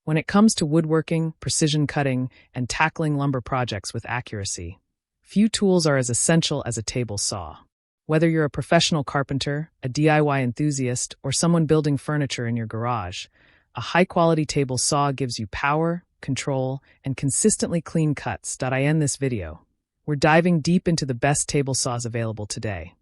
When it comes to woodworking, precision cutting, and tackling lumber projects with accuracy, few tools are as essential as a table saw. Whether you're a professional carpenter, a DIY enthusiast, or someone building furniture in your garage, a high-quality table saw gives you power, control, and consistently clean cuts. I end this video. We're diving deep into the best table saws available today,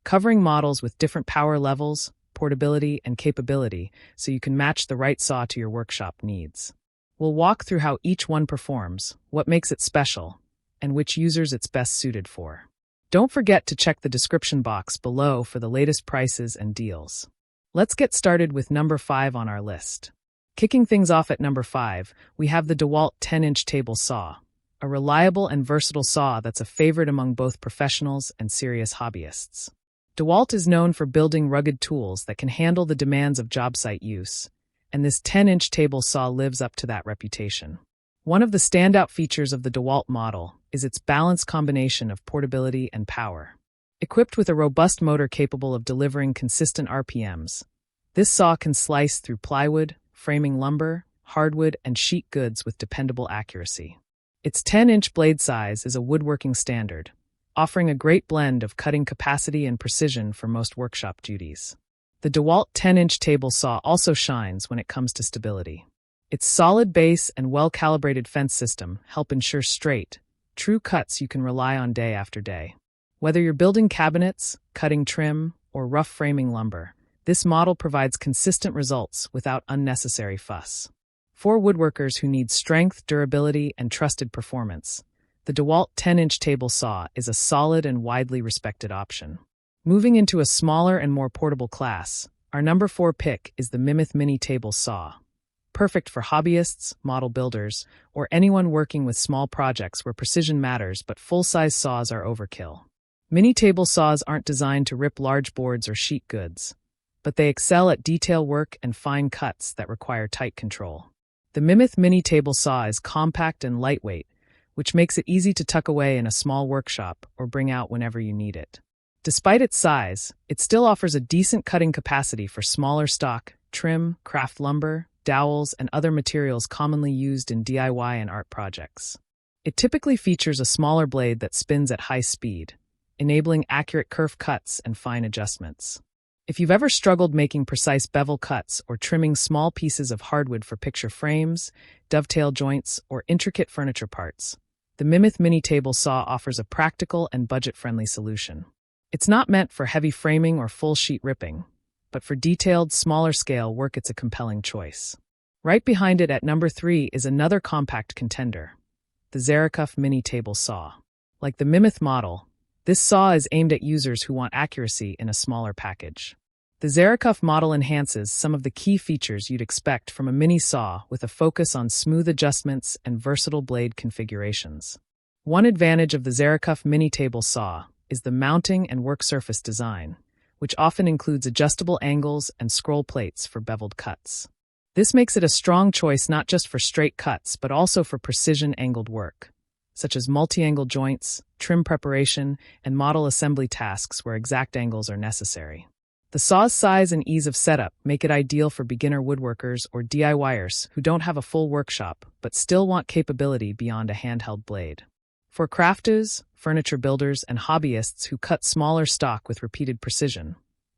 covering models with different power levels, portability, and capability so you can match the right saw to your workshop needs. We'll walk through how each one performs, what makes it special, and which users it's best suited for. Don't forget to check the description box below for the latest prices and deals. Let's get started with number 5 on our list. Kicking things off at number 5, we have the DeWalt 10-inch table saw, a reliable and versatile saw that's a favorite among both professionals and serious hobbyists. DeWalt is known for building rugged tools that can handle the demands of job site use, and this 10-inch table saw lives up to that reputation. One of the standout features of the DeWalt model is its balanced combination of portability and power. Equipped with a robust motor capable of delivering consistent RPMs, this saw can slice through plywood, framing lumber, hardwood, and sheet goods with dependable accuracy. Its 10-inch blade size is a woodworking standard, offering a great blend of cutting capacity and precision for most workshop duties. The DeWalt 10-inch table saw also shines when it comes to stability. Its solid base and well-calibrated fence system help ensure straight, true cuts you can rely on day after day. Whether you're building cabinets, cutting trim, or rough framing lumber, this model provides consistent results without unnecessary fuss. For woodworkers who need strength, durability, and trusted performance, the DeWalt 10-inch table saw is a solid and widely respected option. Moving into a smaller and more portable class, our number 4 pick is the MTH Mini Table Saw. Perfect for hobbyists, model builders, or anyone working with small projects where precision matters but full-size saws are overkill. Mini table saws aren't designed to rip large boards or sheet goods, but they excel at detail work and fine cuts that require tight control. The MTH Mini Table Saw is compact and lightweight, which makes it easy to tuck away in a small workshop or bring out whenever you need it. Despite its size, it still offers a decent cutting capacity for smaller stock, trim, craft lumber, dowels, and other materials commonly used in DIY and art projects. It typically features a smaller blade that spins at high speed, enabling accurate kerf cuts and fine adjustments. If you've ever struggled making precise bevel cuts or trimming small pieces of hardwood for picture frames, dovetail joints, or intricate furniture parts, the MTH Mini Table Saw offers a practical and budget-friendly solution. It's not meant for heavy framing or full sheet ripping, but for detailed, smaller-scale work it's a compelling choice. Right behind it at number 3 is another compact contender, the Zeraku Mini Table Saw. Like the MTH model, this saw is aimed at users who want accuracy in a smaller package. The Zeraku model enhances some of the key features you'd expect from a mini saw with a focus on smooth adjustments and versatile blade configurations. One advantage of the Zeraku Mini Table Saw is the mounting and work surface design, which often includes adjustable angles and scroll plates for beveled cuts. This makes it a strong choice not just for straight cuts but also for precision angled work, such as multi-angle joints, trim preparation, and model assembly tasks where exact angles are necessary. The saw's size and ease of setup make it ideal for beginner woodworkers or DIYers who don't have a full workshop but still want capability beyond a handheld blade. For crafters, furniture builders, and hobbyists who cut smaller stock with repeated precision,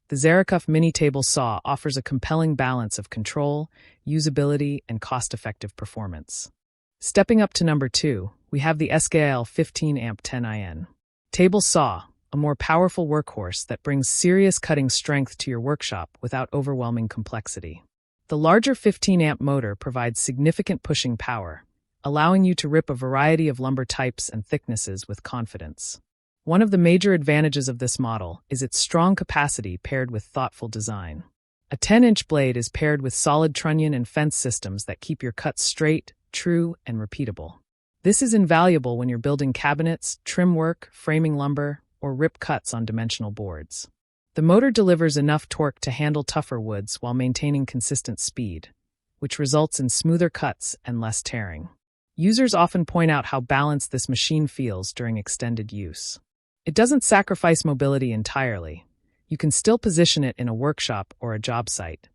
the Zeraku Mini Table Saw offers a compelling balance of control, usability, and cost-effective performance. Stepping up to number 2, we have the SKL 15-amp 10IN Table Saw, a more powerful workhorse that brings serious cutting strength to your workshop without overwhelming complexity. The larger 15-amp motor provides significant pushing power, allowing you to rip a variety of lumber types and thicknesses with confidence. One of the major advantages of this model is its strong capacity paired with thoughtful design. A 10-inch blade is paired with solid trunnion and fence systems that keep your cuts straight, true, and repeatable. This is invaluable when you're building cabinets, trim work, framing lumber, or rip cuts on dimensional boards. The motor delivers enough torque to handle tougher woods while maintaining consistent speed, which results in smoother cuts and less tearing. Users often point out how balanced this machine feels during extended use. It doesn't sacrifice mobility entirely. You can still position it in a workshop or a job site,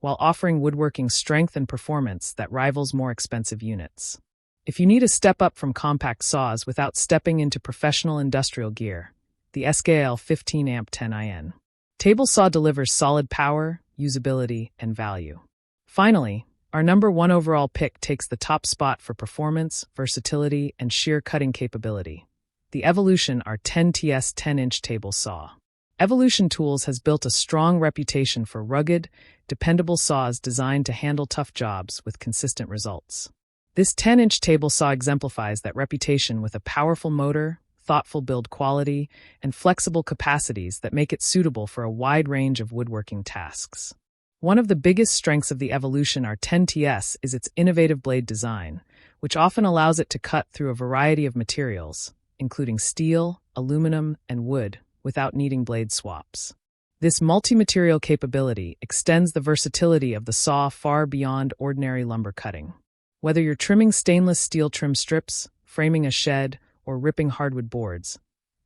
while offering woodworking strength and performance that rivals more expensive units. If you need a step up from compact saws without stepping into professional industrial gear, the SKL 15 amp 10IN table saw delivers solid power, usability, and value. Finally, our number one overall pick takes the top spot for performance, versatility, and sheer cutting capability. The Evolution R10TS 10-inch table saw. Evolution Tools has built a strong reputation for rugged, dependable saws designed to handle tough jobs with consistent results. This 10-inch table saw exemplifies that reputation with a powerful motor, thoughtful build quality, and flexible capacities that make it suitable for a wide range of woodworking tasks. One of the biggest strengths of the Evolution R10TS is its innovative blade design, which often allows it to cut through a variety of materials, including steel, aluminum, and wood, without needing blade swaps. This multi-material capability extends the versatility of the saw far beyond ordinary lumber cutting. Whether you're trimming stainless steel trim strips, framing a shed, or ripping hardwood boards,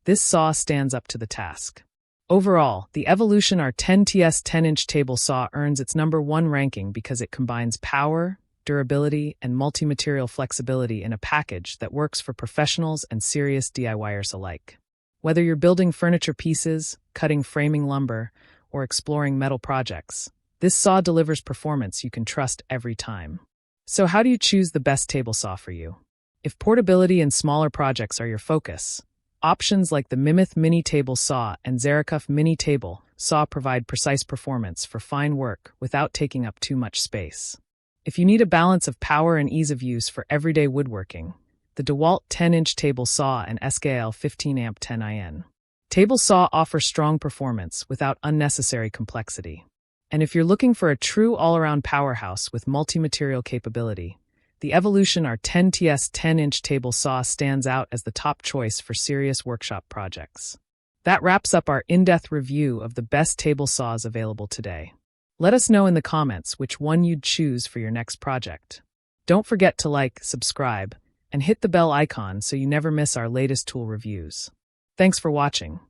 this saw stands up to the task. Overall, the Evolution R10TS 10-inch table saw earns its number one ranking because it combines power, durability, and multi-material flexibility in a package that works for professionals and serious DIYers alike. Whether you're building furniture pieces, cutting framing lumber, or exploring metal projects, this saw delivers performance you can trust every time. So how do you choose the best table saw for you? If portability and smaller projects are your focus, options like the MTH Mini Table Saw and Zeraku Mini Table Saw provide precise performance for fine work without taking up too much space. If you need a balance of power and ease of use for everyday woodworking, the DeWalt 10-inch Table Saw and SKL 15 amp 10IN Table Saw offer strong performance without unnecessary complexity. And if you're looking for a true all-around powerhouse with multi-material capability, the Evolution R10TS 10-inch Table Saw stands out as the top choice for serious workshop projects. That wraps up our in-depth review of the best table saws available today. Let us know in the comments which one you'd choose for your next project. Don't forget to like, subscribe, and hit the bell icon so you never miss our latest tool reviews. Thanks for watching.